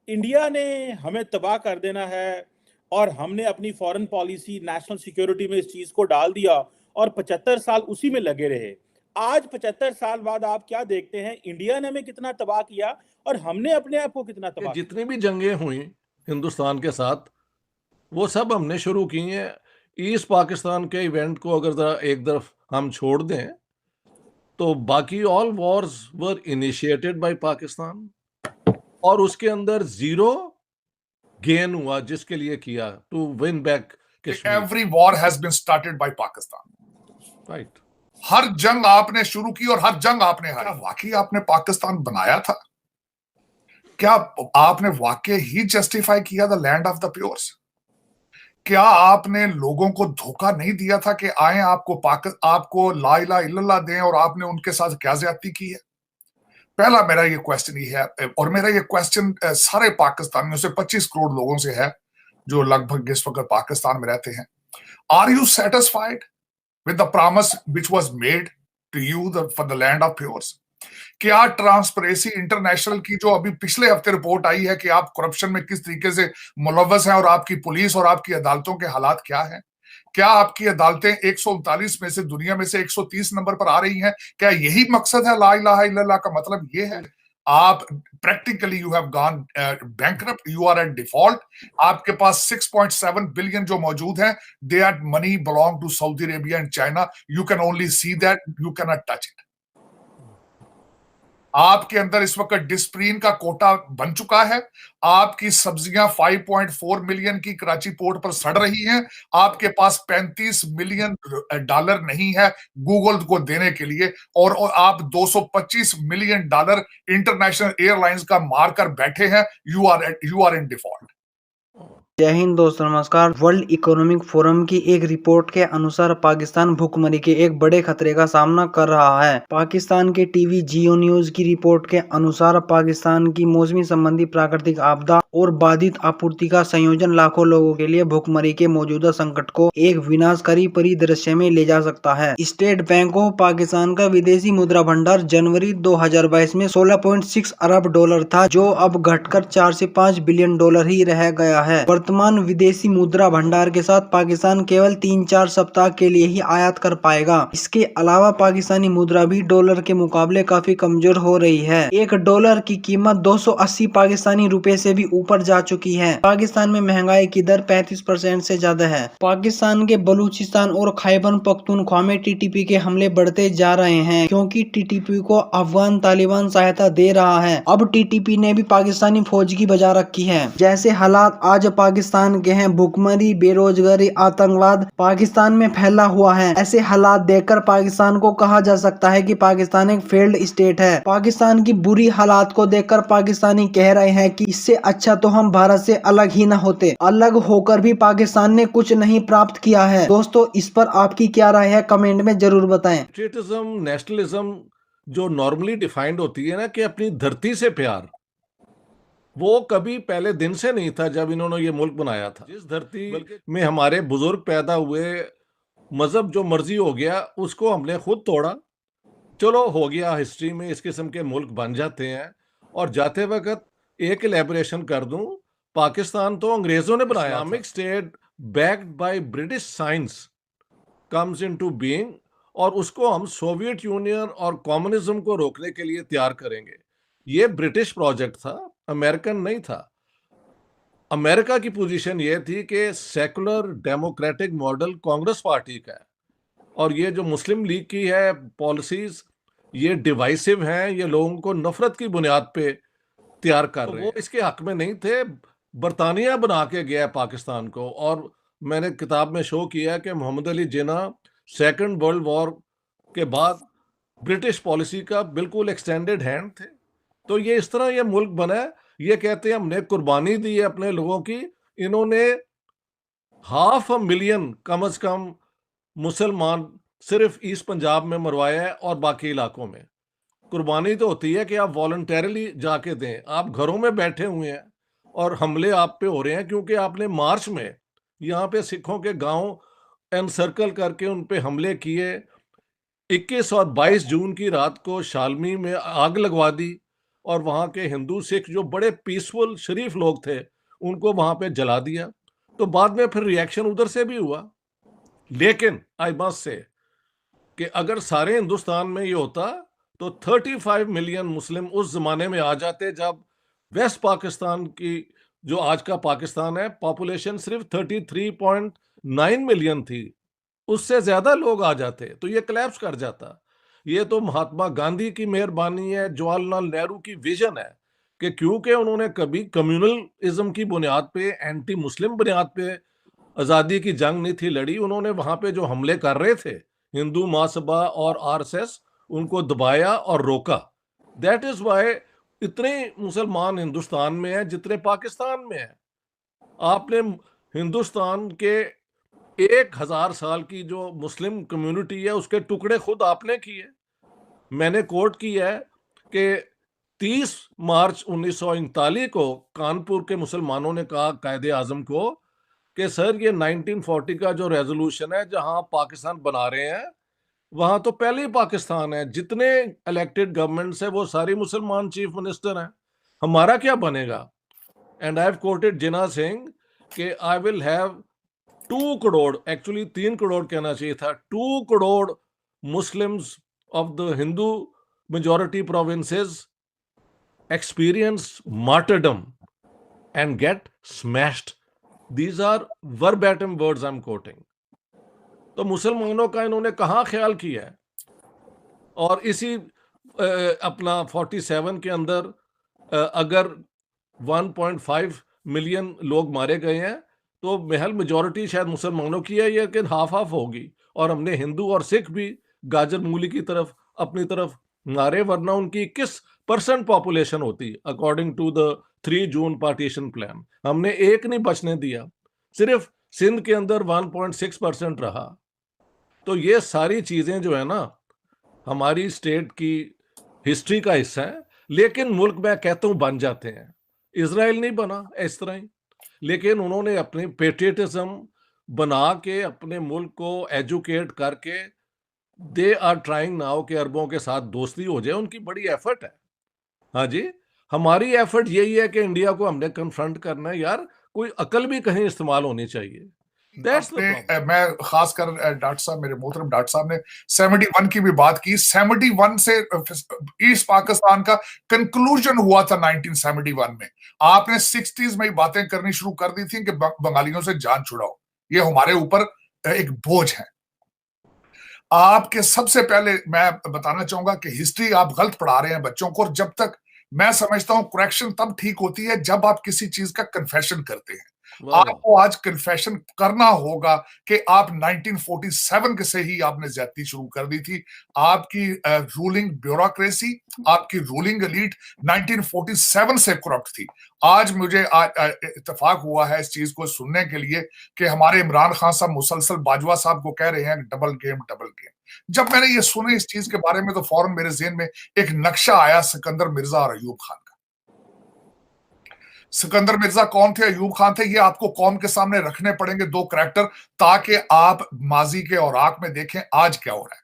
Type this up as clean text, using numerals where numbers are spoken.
India ने हमें तबाह कर देना है और हमने अपनी फॉरेन पॉलिसी नेशनल सिक्योरिटी में इस चीज को डाल दिया और 75 साल उसी में लगे रहे। आज 75 साल बाद आप क्या देखते हैं, इंडिया ने हमें कितना तबाह किया और हमने अपने आप को कितना कि तबाह किया। जितनी भी जंगें हुई हिंदुस्तान के साथ वो सब हमने शुरू की हैं। ईस्ट पाकिस्तान के इवेंट को अगर जरा एक तरफ हम छोड़ दें तो बाकी all wars were initiated by Pakistan, और उसके अंदर जीरो गेन हुआ जिसके लिए किया to win back Kashmir. Every war has been started by Pakistan. Right. हर जंग आपने शुरू की और हर जंग आपने हारी। वाकई आपने पाकिस्तान बनाया था? क्या आपने वाकई ही जस्टिफाई किया द लैंड ऑफ द प्योर्स? क्या आपने लोगों को धोखा नहीं दिया था कि आए आपको ला इलाहा इल्लल्लाह दें, और आपने उनके साथ क्या ज्यादती की है? पहला मेरा ये क्वेश्चन ही है, और मेरा ये क्वेश्चन सारे पाकिस्तानियों से 25 करोड़ लोगों से है जो लगभग इस वक्त पाकिस्तान में रहते हैं। Are you satisfied with the promise which was made to you for the land of pures? क्या ट्रांसपेरेंसी इंटरनेशनल की जो अभी पिछले हफ्ते रिपोर्ट आई है कि आप करप्शन में किस तरीके से मुलव्वस हैं और आपकी पुलिस और आपकी अदालतों के हालात क्या हैं? क्या आपकी अदालतें 139 में से दुनिया में से 130 नंबर पर आ रही हैं? क्या यही मकसद है ला इलाहा इल्लल्लाह का? मतलब ये है आप practically you have gone bankrupt, you are at default. आपके पास 6.7 बिलियन जो मौजूद हैं, they are money belong to Saudi Arabia and China. You can only see that, you can not touch it. आपके अंदर इस वक्त डिस्प्रीन का कोटा बन चुका है। आपकी सब्जियां 5.4 मिलियन की कराची पोर्ट पर सड़ रही हैं। आपके पास 35 मिलियन डॉलर नहीं है गूगल को देने के लिए, और आप 225 मिलियन डॉलर इंटरनेशनल एयरलाइंस का मारकर बैठे हैं। You are in default. जय हिंद दोस्तों, नमस्कार। वर्ल्ड इकोनॉमिक फोरम की एक रिपोर्ट के अनुसार पाकिस्तान भुखमरी के एक बड़े खतरे का सामना कर रहा है। पाकिस्तान के टीवी जियो न्यूज की रिपोर्ट के अनुसार पाकिस्तान की मौसमी संबंधी प्राकृतिक आपदा और बाधित आपूर्ति का संयोजन लाखों लोगों के लिए भुखमरी के मौजूदा संकट को एक विनाशकारी परिदृश्य में ले जा सकता है। स्टेट बैंक ऑफ पाकिस्तान का विदेशी मुद्रा भंडार जनवरी 2022 में 16.6 अरब डॉलर था, जो अब घटकर 4 से 5 बिलियन डॉलर ही रह गया है। वर्तमान विदेशी मुद्रा भंडार के साथ पाकिस्तान केवल 3-4 सप्ताह के लिए ही आयात कर पाएगा। इसके अलावा पाकिस्तानी मुद्रा भी डॉलर के मुकाबले काफी कमजोर हो रही है। एक डॉलर की कीमत 280 पाकिस्तानी रुपए से भी ऊपर जा चुकी है। पाकिस्तान में महंगाई की दर 35% से ज्यादा है। पाकिस्तान के बलूचिस्तान और खैबर पख्तूनख्वा में टीटीपी के हमले बढ़ते जा रहे हैं, क्योंकि टीटीपी को अफगान तालिबान सहायता दे रहा है। अब टीटीपी ने भी पाकिस्तानी फौज की बजा रखी है। जैसे हालात आज पाकिस्तान के हैं, भुखमरी, बेरोजगारी, आतंकवाद पाकिस्तान में फैला हुआ है। ऐसे हालात देखकर पाकिस्तान को कहा जा सकता है कि पाकिस्तान एक फेल्ड स्टेट है। पाकिस्तान की बुरी हालात को देखकर पाकिस्तानी कह रहे हैं कि इससे अच्छा तो हम भारत से अलग ही न होते। अलग होकर भी पाकिस्तान ने कुछ नहीं प्राप्त किया है। दोस्तों, इस पर आपकी क्या राय है, कमेंट में जरूर बताएं। पेट्रियटिज्म, नेशनलिज्म जो नॉर्मली डिफाइंड होती है ना कि अपनी धरती से प्यार, वो कभी पहले दिन से नहीं था जब इन्होंने ये मुल्क बनाया था। जिस धरती में हमारे बुजुर्ग पैदा हुए, मजहब जो मर्जी हो गया उसको हमने खुद तोड़ा। चलो हो गया, हिस्ट्री में इस किस्म के मुल्क बन जाते हैं। और जाते वक्त एक इलेबोरेशन कर दूं, पाकिस्तान तो अंग्रेजों ने बनाया। Islamic state backed by British science comes into being, और उसको हम सोवियत यूनियन और कम्युनिज्म को रोकने के लिए तैयार करेंगे। ये ब्रिटिश प्रोजेक्ट था, अमेरिकन नहीं था। अमेरिका की पोजीशन ये थी कि secular democratic model Congress party का है, और ये जो मुस्लिम लीग की है पॉलिसीज, ये डिवाइसिव हैं, ये लोगों को नफरत की बुनियाद पे तैयार कर रहे हैं। वो इसके हक में नहीं थे। बरतानिया बना के गया है पाकिस्तान को, और मैंने किताब में शो किया है कि Mohammad Ali Jinnah second world war के बाद ब्रिटिश पॉलिसी का बिल्कुल एक्सटेंडेड हैंड थे। तो ये इस तरह ये मुल्क बना है। ये कहते हैं हमने कुर्बानी दी है अपने लोगों की। इन्होंने 500,000 कम से कम मुसलमान सिर्फ ईस्ट पंजाब में मरवाया है, और बाकी इलाकों में। कुर्बानी तो होती है कि आप वॉलंटरली जाके दें। आप घरों में बैठे हुए हैं और हमले आप पे हो रहे हैं क्योंकि आपने मार्च में यहाँ पे सिखों के गांव एनसर्कल करके उन पे हमले किए। 21 और 22 जून की रात को शालमी में आग लगवा दी, और वहां के हिंदू सिख जो बड़े पीसफुल शरीफ लोग थे उनको वहां पे जला दिया। तो बाद में फिर रिएक्शन उधर से भी हुआ। लेकिन आई मस्ट से कि अगर सारे हिंदुस्तान में ये होता तो 35 मिलियन मुस्लिम उस जमाने में आ जाते जब वेस्ट पाकिस्तान की, जो आज का पाकिस्तान है, पॉपुलेशन सिर्फ 33.9 मिलियन थी। उससे ज्यादा लोग आ जाते तो ये कोलैप्स कर जाता। ये तो महात्मा गांधी की मेहरबानी है, जवाहरलाल नेहरू की विजन है कि क्योंकि उन्होंने कभी कम्युनलिज्म की बुनियाद पे, एंटी मुस्लिम बुनियाद पे आजादी की जंग नहीं थी लड़ी। उन्होंने वहां पे जो हमले कर रहे थे हिंदू महासभा और आरएसएस, उनको दबाया और रोका। दैट इज वाई इतने मुसलमान हिंदुस्तान में है जितने पाकिस्तान में है। आपने हिंदुस्तान के 1000 साल की जो मुस्लिम कम्युनिटी है उसके टुकड़े खुद आपने किए। मैंने कोट किया है कि 30 मार्च 1939 को कानपुर के मुसलमानों ने कहा कायदे आजम को कि सर ये 1940 का जो रेजोल्यूशन है जहां पाकिस्तान बना रहे हैं वहां तो पहले ही पाकिस्तान है, जितने इलेक्टेड गवर्नमेंट्स है वो सारी मुसलमान चीफ मिनिस्टर हैं, हमारा क्या बनेगा। एंड आई हैव कोटेड जिन्ना सिंह कि I will have 2 crore, actually 3 crore कहना चाहिए था, 2 crore Muslims of the Hindu majority provinces experience martyrdom and get smashed. These are verbatim words I'm quoting. तो मुसलमानों का इन्होंने कहाँ ख्याल किया है। और इसी अपना 47 के अंदर अगर 1.5 मिलियन लोग मारे गए हैं तो महल मेजॉरिटी शायद मुसलमानों की है, लेकिन हाफ हाफ होगी। और हमने हिंदू और सिख भी गाजर मूली की तरफ अपनी तरफ मारे, वरना उनकी 21% पॉपुलेशन होती according to the 3 June partition plan. हमने एक नहीं बचने दिया, सिर्फ सिंध के अंदर 1.6% रहा। तो ये सारी चीजें जो है ना हमारी स्टेट की हिस्ट्री का हिस्सा है। लेकिन मुल्क मैं कहता हूं बन जाते हैं। इजराइल नहीं बना इस तरह ही, लेकिन उन्होंने अपने पेट्रियटिज्म बना के अपने मुल्क को एजुकेट करके दे आर ट्राइंग नाउ के अरबों के साथ दोस्ती हो जाए। उनकी बड़ी एफर्ट है। हाँ जी, हमारी एफर्ट यही है कि इंडिया को हमने कन्फ्रंट करना है। यार कोई अकल भी कहीं इस्तेमाल होनी चाहिए। मैं खासकर डॉक्टर साहब, मेरे मोहतरम डॉक्टर साहब ने 71 की भी बात की। 71 से ईस्ट पाकिस्तान का कंक्लूजन हुआ था 1971 में। आपने 60s में बातें करनी शुरू कर दी थी कि बंगालियों से जान छुड़ाओ, ये हमारे ऊपर एक बोझ है। आपके सबसे पहले मैं बताना चाहूंगा कि हिस्ट्री आप गलत पढ़ा रहे हैं बच्चों को। और जब तक मैं समझता हूं करेक्शन तब ठीक होती है जब आप किसी चीज का कन्फेशन करते हैं। आपको आज कन्फेशन करना होगा कि आप 1947 से ही आपने ज्यादती शुरू कर दी थी। आपकी रूलिंग ब्यूरोक्रेसी, आपकी रूलिंग एलीट 1947 से करप्ट थी। आज मुझे इत्तेफाक हुआ है इस चीज को सुनने के लिए कि हमारे इमरान खान साहब मुसलसल बाजवा साहब को कह रहे हैं डबल गेम डबल गेम। जब मैंने ये सुने इस चीज के बारे में तो फौरन मेरे ज़हन में एक नक्शा आया सिकंदर मिर्जा और अयूब खान का। सिकंदर मिर्जा कौन थे, अयूब खान थे। ये आपको कौम के सामने रखने पड़ेंगे 2 करैक्टर, ताकि आप माजी के और आंख में देखें आज क्या हो रहा है।